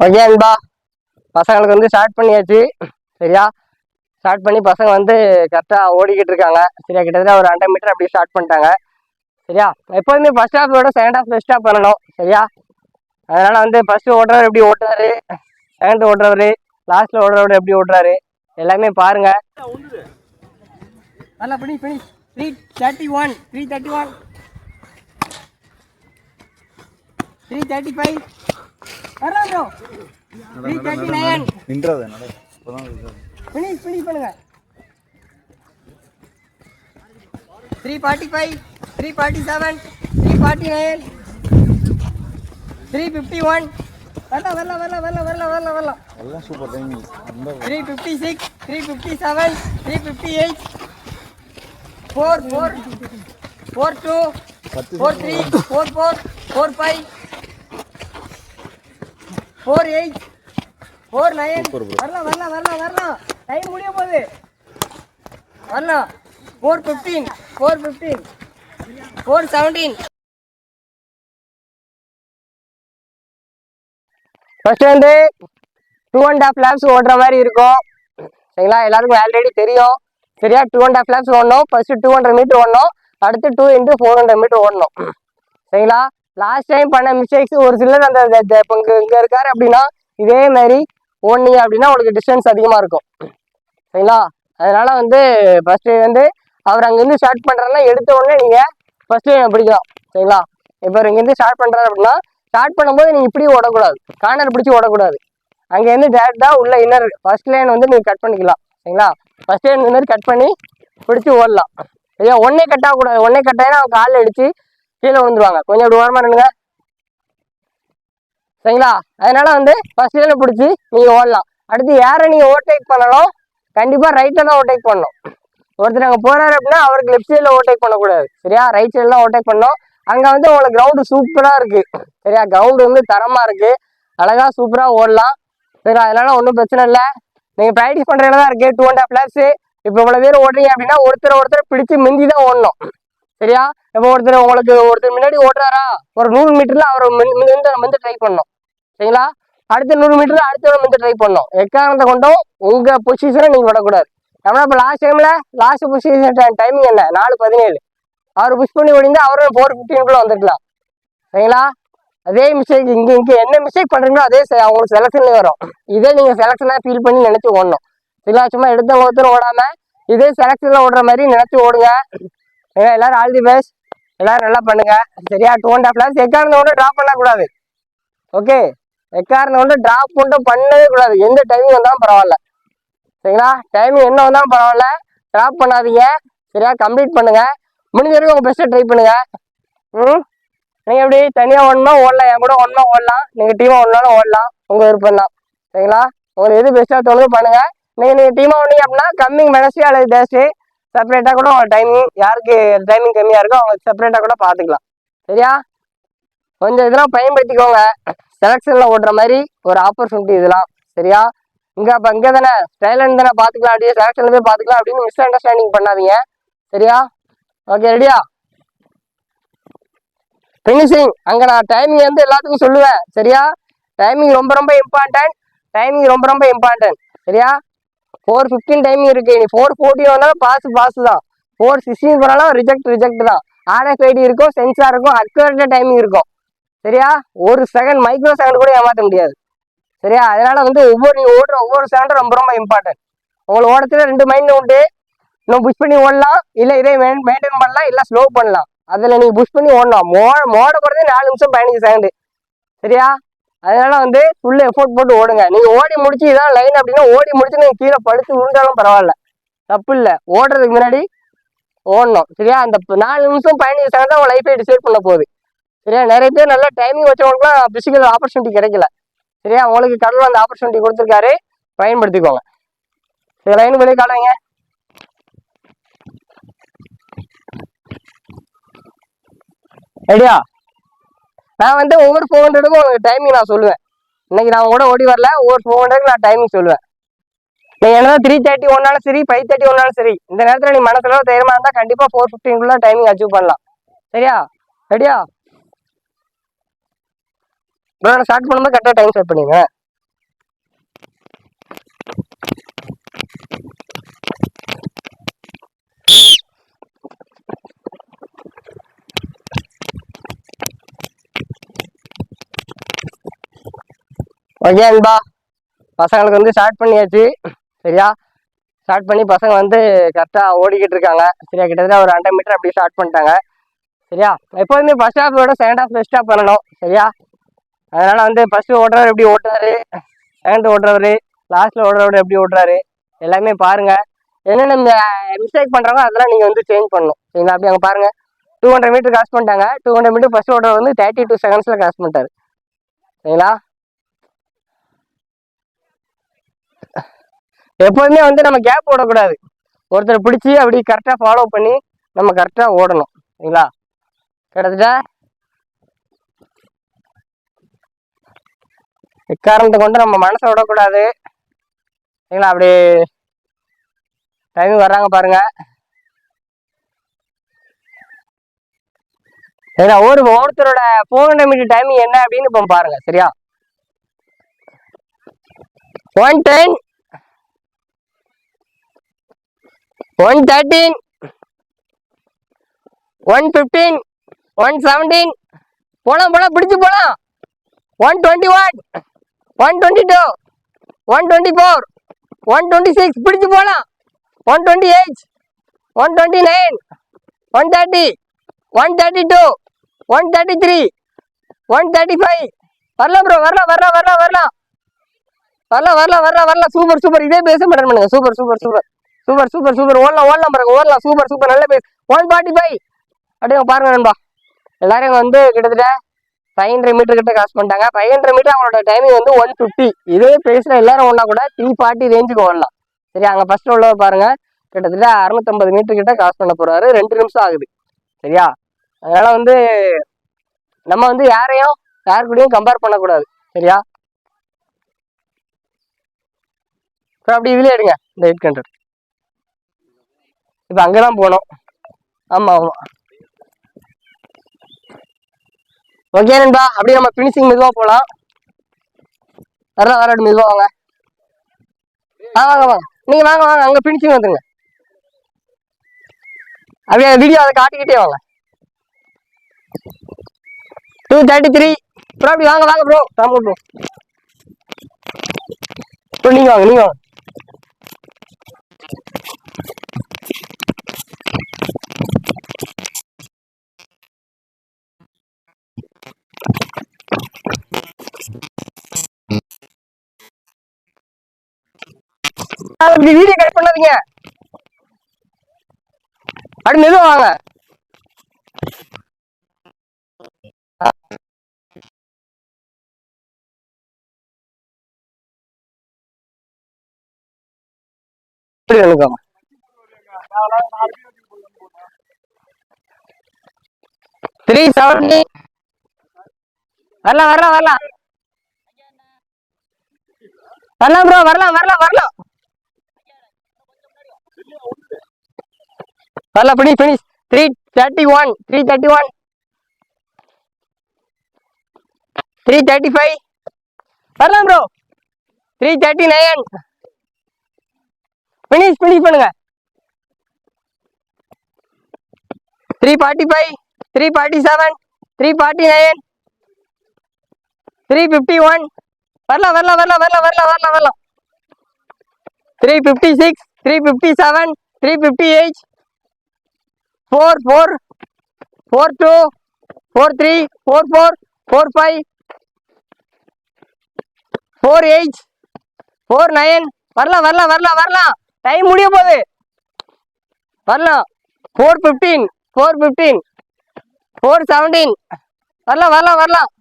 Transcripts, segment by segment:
Okay அன்பா, பசங்களுக்கு வந்து ஸ்டார்ட் பண்ணியாச்சு. சரியா, ஸ்டார்ட் பண்ணி பசங்க வந்து கரெக்டாக ஓடிக்கிட்டு இருக்காங்க. சரியா, கிட்டத்தட்ட ஒரு 100 மீட்டர் அப்படி ஸ்டார்ட் பண்ணிட்டாங்க. சரியா, எப்போதுமே ஃபர்ஸ்ட் ஹாஃபோட செகண்ட் ஹாஃப் பெஸ்ட்டாக பண்ணணும். சரியா, அதனால வந்து ஃபர்ஸ்ட் ஓட்டுறவர் எப்படி ஓட்டுறாரு, செகண்ட் ஓட்டுறவர், லாஸ்ட்ல ஓடுறவர் எப்படி ஓட்டுறாரு எல்லாமே பாருங்க. 331 331 335 வரலாம் ப்ரோ. 339 நின்றது நட இப்போதான் ஃபினிஷ் பண்ணுங்க. 345 347 349 351 வரலாம் எல்லாம் சூப்பர் டைமிங். 356 357 358 44 42 43 44 45 48 49 வரலாம் டைம் முடிய போகுது. வரலாம் 415 417 ஃபர்ஸ்ட் வந்து 2.5 laps ஓடுற மாதிரி இருக்கும். சரிங்களா, எல்லாருக்கும் ஆல்ரெடி தெரியும். சரியா, 2.5 laps ஓடணும். ஃபர்ஸ்ட் 200 மீட்டர் ஓடணும், அடுத்து 2 × 400 மீட்டர் ஓடணும். சரிங்களா, லாஸ்ட் டைம் பண்ண மிஸ்டேக்ஸ் ஒரு சிலர் அந்த இங்கே இருக்காரு அப்படின்னா இதே மாதிரி ஓடுனீங்க அப்படின்னா உங்களுக்கு டிஸ்டன்ஸ் அதிகமாக இருக்கும். சரிங்களா, அதனால வந்து ஃபர்ஸ்ட் வந்து அவர் அங்கேருந்து ஸ்டார்ட் பண்ணுறாருன்னா எடுத்த உடனே நீங்கள் ஃபர்ஸ்ட் பிடிக்கலாம். சரிங்களா, இப்போ இங்கேருந்து ஸ்டார்ட் பண்ணுறாரு அப்படின்னா ஸ்டார்ட் பண்ணும்போது நீங்கள் இப்படி ஓடக்கூடாது, கார்னர் பிடிச்சி ஓடக்கூடாது. அங்கேருந்து டேரெக்டாக உள்ள இன்னர் ஃபர்ஸ்ட் லைன் வந்து நீங்கள் கட் பண்ணிக்கலாம். சரிங்களா, ஃபர்ஸ்ட் லைன் இந்த மாதிரி கட் பண்ணி பிடிச்சி ஓடலாம். சரியா, ஒன்னே கட் ஆகக்கூடாது. ஒன்னே கட் ஆகினா அவங்க காலில் அடித்து கீழே விழுந்துருவாங்க. கொஞ்சம் அப்படி ஓரமாக நின்னுங்க. சரிங்களா, அதனால வந்து ஃபர்ஸ்ட் லைனை பிடிச்சி நீங்கள் ஓடலாம். அடுத்து யாரை நீங்கள் ஓவர்டேக் பண்ணணும், கண்டிப்பாக ரைட்டில் தான் ஓவர்டேக் பண்ணணும். ஒருத்தர் அங்கே போகிறாரு அப்படின்னா அவருக்கு லெஃப்ட் சைடில் ஓவர்டேக் பண்ணக்கூடாது. சரியா, ரைட் சைடில் தான் ஓவர்டேக் பண்ணணும். அங்கே வந்து உங்களுக்கு கிரவுண்டு சூப்பராக இருக்குது. சரியா, கிரவுண்டு வந்து தரமாக இருக்குது, அழகாக சூப்பராக ஓடலாம். சரி, அதனால ஒன்றும் பிரச்சனை இல்லை. நீங்கள் ப்ராக்டிஸ் பண்ணுறதுல தான் இருக்குது. 2.5 laps இப்போ இவ்வளோ பேர் ஓடுறீங்க அப்படின்னா ஒருத்தர் பிடிச்சி மிந்தி தான் ஓடணும். சரியா, இப்போ ஒருத்தர் முன்னாடி ஓடுறாரா, ஒரு 100 மீட்டரில் அவர் வந்து ட்ரை பண்ணணும். சரிங்களா, அடுத்த 100 மீட்டரில் அடுத்தவரை வந்து ட்ரை பண்ணணும். எக்காரணத்தை கொண்டும் உங்கள் பொசிஷனை நீங்கள் விடக்கூடாது. ஏன்னா இப்போ லாஸ்ட் டைமில் லாஸ்ட் பொசிஷன் டைமிங் என்ன 4:17. அவர் புஷ் பண்ணி ஓடிந்து அவரும் 4:15 வந்துருக்கலாம். சரிங்களா, அதே மிஸ்டேக் இங்கே என்ன மிஸ்டேக் பண்ணுறீங்களோ அதே அவங்களுக்கு செலக்ஷன்லேயே வரும். இதே நீங்கள் செலக்ஷனாக ஃபீல் பண்ணி நினச்சி ஓடணும். சரிங்களா, சும்மா எடுத்த ஒருத்தர் ஓடாமல் இதே செலக்ஷனில் ஓடுற மாதிரி நினச்சி ஓடுங்க. எல்லாரும் ஆல் தி பெஸ்ட், எல்லாரும் நல்லா பண்ணுங்க. சரியா, 2.5 laps எக்காரணத்தை கொண்டு ட்ராப் பண்ணக்கூடாது. ஓகே, எக்காரணத்தை கொண்டு ட்ராப் கொண்டு பண்ணவே கூடாது. எந்த டைமிங் வந்தாலும் பரவாயில்ல. சரிங்களா, டைமிங் என்ன வந்தாலும் பரவாயில்ல, ட்ராப் பண்ணாதீங்க. சரியா, கம்ப்ளீட் பண்ணுங்க. முடிஞ்ச வரைக்கும் உங்கள் பெஸ்ட்டை ட்ரை பண்ணுங்க. நீங்கள் எப்படி தனியாக ஓடணுமா ஓடலாம், என் கூட ஒன்றா ஓடலாம், நீங்கள் டீமாக ஓடனாலும் ஓடலாம், உங்கள் விருப்பம் தான். சரிங்களா, உங்களுக்கு எது பெஸ்ட்டாக தோணுது பண்ணுங்க. நீங்கள் டீமாக ஓடிங்க அப்படின்னா கம்மிங் வெனஸ்டே அல்லது தேர்ஸ்டே செப்பரேட்டாக கூட டைமிங் யாருக்கு டைமிங் கம்மியாக இருக்கோ அவங்க செப்பரேட்டாக கூட பார்த்துக்கலாம். சரியா, கொஞ்சம் இதெல்லாம் பயன்படுத்திக்கோங்க. செலக்ஷனில் ஓடுற மாதிரி ஒரு ஆப்பர்ச்சுனிட்டி இதெல்லாம். சரியா, இங்கே தானே ஸ்டைலண்ட் தானே பார்த்துக்கலாம், அப்படியே செலக்ஷனில் போய் பார்த்துக்கலாம் அப்படின்னு மிஸ் அண்டர்ஸ்டாண்டிங் பண்ணாதீங்க. சரியா, ஓகே, ரெடியா? ஃபினிஷிங் அங்கே நான் டைமிங் வந்து எல்லாத்துக்கும் சொல்லுவேன். சரியா, டைமிங் ரொம்ப இம்பார்ட்டன்ட். சரியா, 4:15 டைமிங் இருக்கு. நீ 4:40 வந்தாலும் பாஸ் தான். 4:16 போனாலும் ரிஜெக்ட் தான். RFID இருக்கும், சென்சார் இருக்கும், அக்யூரேட்டாக டைமிங் இருக்கும். சரியா, ஒரு செகண்ட் மைக்ரோ செகண்ட் கூட ஏமாற்ற முடியாது. சரியா, அதனால வந்து நீ ஓடுற ஒவ்வொரு செகண்டும் ரொம்ப இம்பார்ட்டன்ட். உங்களுக்கு ஓடத்துல 2 மைண்ட் உண்டு. இன்னும் புஷ் பண்ணி ஓடலாம், இல்லை இதே மெயின்டைன் பண்ணலாம், இல்லை ஸ்லோ பண்ணலாம். அதில் நீங்கள் புஷ் பண்ணி ஓடலாம். மோட போகிறதே 4 நிமிஷம் 15 செகண்டு. சரியா, அதனால வந்து ஃபுல்லு எஃபோர்ட் போட்டு ஓடுங்க. நீங்கள் ஓடி முடிச்சு இதான் லைன் அப்படின்னா ஓடி முடிச்சு நீங்கள் கீழே படுத்து விழுந்தாலும் பரவாயில்ல, தப்பு இல்லை. ஓடுறதுக்கு முன்னாடி ஓடணும். சரியா, அந்த 4 நிமிஷம் 15 செகண்ட் தான் உங்கள் லைஃபை டிசைட் பண்ண போகுது. சரியா, நிறைய பேர் நல்லா டைமிங் வச்சவங்களுக்குலாம் பிசிக்கல் ஆப்பர்ச்சுனிட்டி கிடைக்கல. சரியா, உங்களுக்கு கடவுள் அந்த ஆப்பர்ச்சுனிட்டி கொடுத்துருக்காரு, பயன்படுத்திக்கோங்க. சரி, லைன் வெளியே காட்டுங்க. ரெடியா, நான் வந்து ஒவ்வொரு 400க்கும் உங்களுக்கு டைமிங் நான் சொல்லுவேன். இன்னைக்கு நான் கூட ஓடி வரல, ஒவ்வொரு 400க்கு நான் டைமிங் சொல்லுவேன். நீங்கள் என்னதான் 3:30 ஒன்னாலும் சரி, 5:30 ஒன்னாலும் சரி, இந்த நேரத்தில் நீ மனசுல தைரியமா இருந்தால் கண்டிப்பாக 4:15 டைமிங் அச்சீவ் பண்ணலாம். சரியா, ரெடியா? ஸ்டார்ட் பண்ணும்போது கரெக்டாக டைம் செட் பண்ணிங்க. ஓகே அன்பா, பசங்களுக்கு வந்து ஸ்டார்ட் பண்ணியாச்சு. சரியா, ஸ்டார்ட் பண்ணி பசங்க வந்து கரெக்டாக ஓடிக்கிட்டு இருக்காங்க. சரியா, கிட்டத்தட்ட ஒரு 100 மீட்டர் அப்படி ஸ்டார்ட் பண்ணிட்டாங்க. சரியா, எப்போதுமே ஃபர்ஸ்ட் ஹாஃபோட செகண்ட் ஹாஃப் பெஸ்ட்டாக பண்ணணும். சரியா, அதனால வந்து ஃபர்ஸ்ட் ஓட்டுறவர் எப்படி ஓட்டுறாரு, செகண்ட் ஓட்டுறவர், லாஸ்ட்ல ஓடுறவர் எப்படி ஓட்டுறாரு எல்லாமே பாருங்க. என்னென்ன மிஸ்டேக் பண்றாங்க அதெல்லாம் நீங்க வந்து சேஞ்ச் பண்ணணும். சரிங்களா, அப்படி அங்கே பாருங்க 200 மீட்டர் கிராஸ் பண்ணிட்டாங்க. 200 மீட்டர் ஃபர்ஸ்ட் ஓடுறவர் வந்து 32 செகண்ட்ஸ்ல கிராஸ் பண்ணிட்டாரு. சரிங்களா, எப்போதுமே வந்து நம்ம கேப் ஓடக்கூடாது. ஒருத்தர் பிடிச்சி அப்படி கரெக்டாக ஃபாலோ பண்ணி நம்ம கரெக்டாக ஓடணும். சரிங்களா, கிட்டத்தட்ட எக்காரணத்தை கொண்டு நம்ம மனசை விடக்கூடாது. சரிங்களா, அப்படி டைம் வர்றாங்க பாருங்க. சரிங்களா, ஒருத்தரோட 400 மீட்டர் டைமிங் என்ன அப்படின்னு இப்போ பாருங்க. சரியா, 110, 113, 115, 117, போலாம் போலாம் பிடிச்சு போலாம். 121, 122, 124, 126 பிடிச்சு போலாம். 128, 129, 130, 132, 133, 135. வரலாம் ப்ரோ, வரலாம் வரலாம் வரலாம் வரலாம் வரலாம் வரலாம் வரலாம் வரலாம். சூப்பர் சூப்பர், இதே பேச மாட்டேன் பண்ணுங்க. Super super super super super super, ஓடலாம் ஓடலாம் பாருங்க, ஓடலாம். சூப்பர் சூப்பர், நல்ல பேஸ். 145 அப்படியே பாருங்க நண்பா. எல்லாரும் வந்து கிட்டத்தட்ட 500 மீட்டர் கிட்ட கிராஸ் பண்ணிட்டாங்க. 500 மீட்டர் அவங்களோட டைமிங் வந்து 150. இதே பேஸ்ல எல்லாரும் ஒன்னா கூட 340 ரேஞ்சுக்கு ஓடலாம். சரி, அங்க ஃபர்ஸ்ட் உள்ளவர் பாருங்க கிட்டத்தட்ட 650 மீட்டர் கிட்ட கிராஸ் பண்ண போறாரு. 2 நிமிஷம் ஆகுது. சரியா, அதனால வந்து நம்ம வந்து யார் கூடயும் கம்பேர் பண்ணக்கூடாது. சரியா, அப்படி இதுல எடுங்க இந்த 800. இப்ப அங்கதான் போனோம். ஆமா ஆமா, ஓகே நண்பா. அப்படியே நம்ம பினிஷிங் மெதுவா போலாம். வரலாம் மெதுவா வாங்க. வாங்க வாங்க, நீங்க வாங்க வாங்க, அங்க பினிஷிங் வந்துருங்க. அப்படியே வீடியோ அதை காட்டிக்கிட்டே வாங்க. 233 ப்ரோ, அப்படி வாங்க வாங்க ப்ரோ, ராமு ப்ரோ. ப்ரோ நீங்க வாங்க, நீங்க வாங்க. வீடியோ கட் பண்ணாதீங்க, அப்படி மெதுவா வாங்க. எழுதுக்காம 370. வரலாம் வரலாம் வரலாம் வரலாம் ப்ரோ, வரலாம் வரலாம் வரலாம் வரலாம். Finish finish. 331, 331, 335. வரலாம் ப்ரோ. 339. பினிஷ் பினிஷ் பண்ணுங்க. 345, 347, 349, 351. வரலாம் வரலாம் வரலாம் வரலாம் வரலாம் வரலாம் வரலாம். 356, 357, 358, 44, 42, 43, 44, 45, 48, 49. வரலாம் வரலாம் வரலாம் வரலாம். டைம் முடிய போகுது. வரலாம். 415, 415, 417. வரலாம் வரலாம் வரலாம்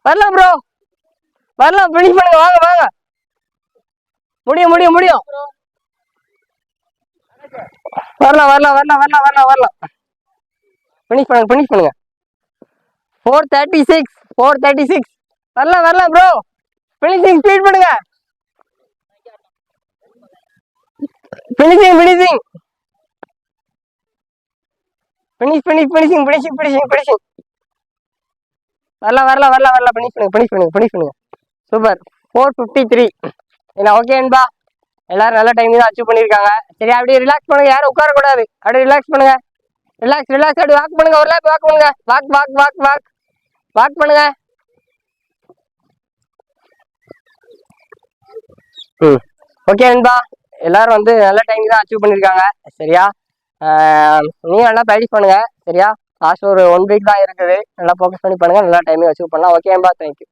வரலாம் ப்ரோ, வரலாம். பினிஷ் பண்ணுங்க, வாங்க வாங்க. முடியும் முடியும் முடியும். வரலாம் வரலாம் வரலாம் வரலாம் வரலாம் வரலாம். பினிஷ் பண்ணுங்க, பினிஷ் பண்ணுங்க. 436, 436. வரலாம் வரலாம் ப்ரோ. பினிஷிங் ஸ்பீட் பண்ணுங்க. Finishing finishing finish finish finishing finishing finishing finishing. வரலாம் வரலாம் வரலாம் வரலாம். பினிஷ் பண்ணுங்க, பினிஷ் பண்ணுங்க, பினிஷ் பண்ணுங்க. சூப்பர். 453. என்ன ஓகேன்பா, எல்லாரும் நல்ல டைம் தான் அச்சீவ் பண்ணியிருக்காங்க. சரி, அப்படியே ரிலாக்ஸ் பண்ணுங்க, யாரும் உட்காரக்கூடாது. அப்படியே ரிலாக்ஸ் பண்ணுங்க, ரிலாக்ஸ் ரிலாக்ஸ். அப்படி வாக் பண்ணுங்க, ஒரு லேப் வாக் பண்ணுங்க. Walk walk walk walk walk பண்ணுங்க. ஓகே நண்பா, எல்லாரும் வந்து நல்ல டைம் தான் அச்சீவ் பண்ணியிருக்காங்க. சரியா, நீங்க நல்லா ப்ராக்டிஸ் பண்ணுங்க. சரியா, லாஸ்ட் ஒரு 1 வீக் தான் இருக்குது. நல்லா ஃபோக்கஸ் பண்ணி பண்ணுங்க, நல்லா டைமிங் அச்சீவ் பண்ணலாம். ஓகே நண்பா, தேங்க்யூ.